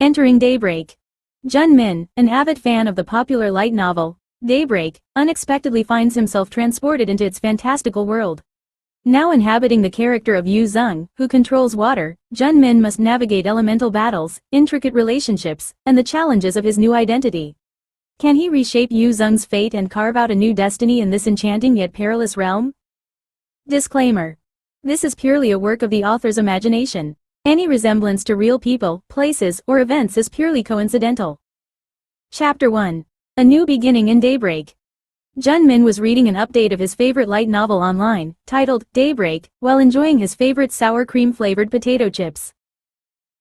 Entering Daybreak. Jun Min, an avid fan of the popular light novel, Daybreak, unexpectedly finds himself transported into its fantastical world. Now inhabiting the character of Yu Zeng, who controls water, Jun Min must navigate elemental battles, intricate relationships, and the challenges of his new identity. Can he reshape Yu Zeng's fate and carve out a new destiny in this enchanting yet perilous realm? Disclaimer. This is purely a work of the author's imagination. Any resemblance to real people, places, or events is purely coincidental. Chapter 1. A New Beginning in Daybreak. Jun Min was reading an update of his favorite light novel online, titled Daybreak, while enjoying his favorite sour cream-flavored potato chips.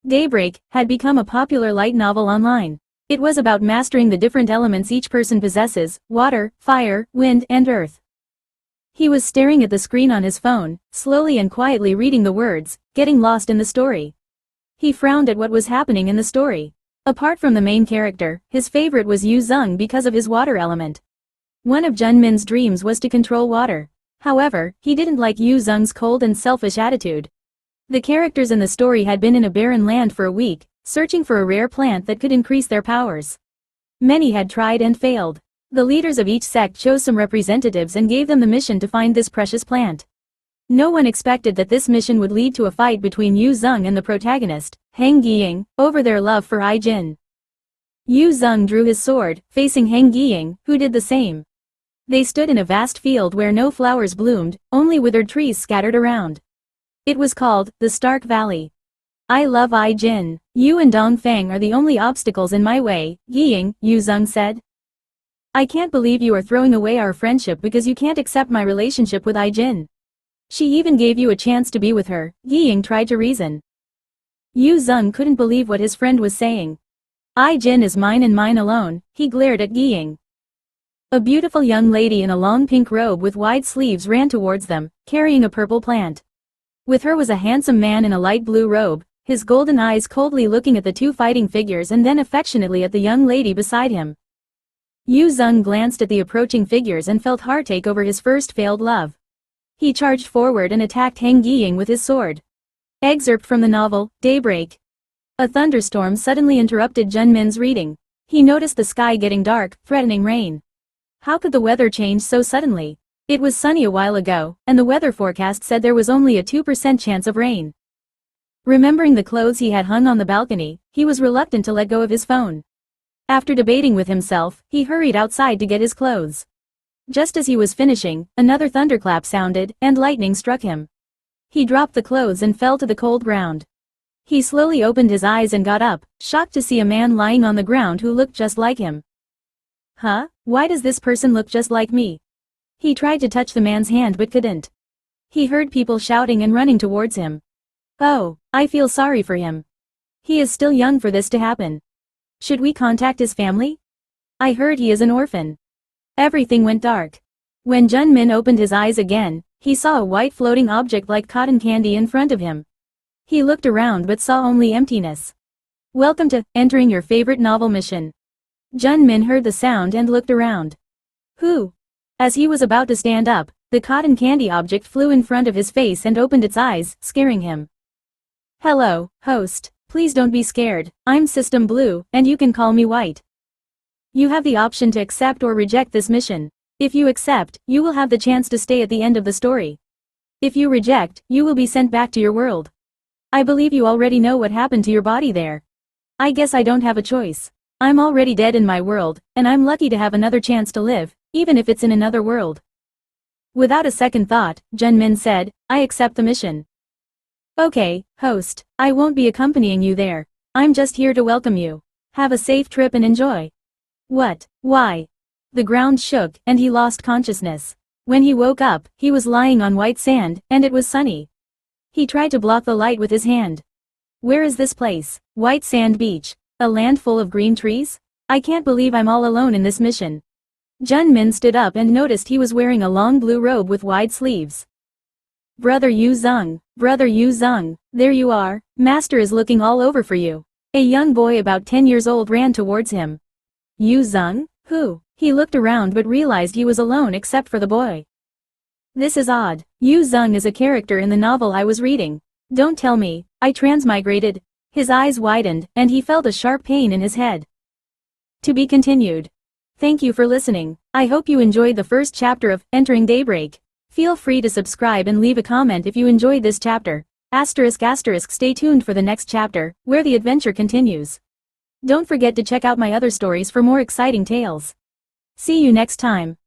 Daybreak had become a popular light novel online. It was about mastering the different elements each person possesses: water, fire, wind, and earth. He was staring at the screen on his phone, slowly and quietly reading the words, getting lost in the story. He frowned at what was happening in the story. Apart from the main character, his favorite was Yu Zeng because of his water element. One of Jun Min's dreams was to control water. However, he didn't like Yu Zeng's cold and selfish attitude. The characters in the story had been in a barren land for a week, searching for a rare plant that could increase their powers. Many had tried and failed. The leaders of each sect chose some representatives and gave them the mission to find this precious plant. No one expected that this mission would lead to a fight between Yu Zeng and the protagonist, Heng Yiying, over their love for Jin. Yu Zeng drew his sword, facing Heng Yiying, who did the same. They stood in a vast field where no flowers bloomed, only withered trees scattered around. It was called the Stark Valley. I love Jin. You and Dongfang are the only obstacles in my way, Yiying, Yu Zeng said. I can't believe you are throwing away our friendship because you can't accept my relationship with Jin. She even gave you a chance to be with her, Yiying tried to reason. Yu Zeng couldn't believe what his friend was saying. Jin is mine and mine alone, he glared at Yiying. A beautiful young lady in a long pink robe with wide sleeves ran towards them, carrying a purple plant. With her was a handsome man in a light blue robe, his golden eyes coldly looking at the two fighting figures and then affectionately at the young lady beside him. Yu Zeng glanced at the approaching figures and felt heartache over his first failed love. He charged forward and attacked Heng Yiying with his sword. Excerpt from the novel, Daybreak. A thunderstorm suddenly interrupted Jun Min's reading. He noticed the sky getting dark, threatening rain. How could the weather change so suddenly? It was sunny a while ago, and the weather forecast said there was only a 2% chance of rain. Remembering the clothes he had hung on the balcony, he was reluctant to let go of his phone. After debating with himself, he hurried outside to get his clothes. Just as he was finishing, another thunderclap sounded, and lightning struck him. He dropped the clothes and fell to the cold ground. He slowly opened his eyes and got up, shocked to see a man lying on the ground who looked just like him. Huh? Why does this person look just like me? He tried to touch the man's hand but couldn't. He heard people shouting and running towards him. Oh, I feel sorry for him. He is still young for this to happen. Should we contact his family? I heard he is an orphan. Everything went dark. When Jun Min opened his eyes again, he saw a white floating object like cotton candy in front of him. He looked around but saw only emptiness. Welcome to entering your favorite novel mission. Jun Min heard the sound and looked around. Who? As he was about to stand up, the cotton candy object flew in front of his face and opened its eyes, scaring him. Hello, host. Please don't be scared, I'm System Blue, and you can call me White. You have the option to accept or reject this mission. If you accept, you will have the chance to stay at the end of the story. If you reject, you will be sent back to your world. I believe you already know what happened to your body there. I guess I don't have a choice. I'm already dead in my world, and I'm lucky to have another chance to live, even if it's in another world. Without a second thought, Jun Min said, I accept the mission. Okay, host, I won't be accompanying you there. I'm just here to welcome you. Have a safe trip and enjoy. What? Why? The ground shook, and he lost consciousness. When he woke up, he was lying on white sand, and it was sunny. He tried to block the light with his hand. Where is this place? White Sand Beach. A land full of green trees? I can't believe I'm all alone in this mission. Jun Min stood up and noticed he was wearing a long blue robe with wide sleeves. Brother Yu Zeng, there you are, Master is looking all over for you. A young boy about 10 years old ran towards him. Yu Zeng? Who? He looked around but realized he was alone except for the boy. This is odd. Yu Zeng is a character in the novel I was reading. Don't tell me, I transmigrated. His eyes widened, and he felt a sharp pain in his head. To be continued. Thank you for listening. I hope you enjoyed the first chapter of Entering Daybreak. Feel free to subscribe and leave a comment if you enjoyed this chapter. Stay tuned for the next chapter, where the adventure continues. Don't forget to check out my other stories for more exciting tales. See you next time.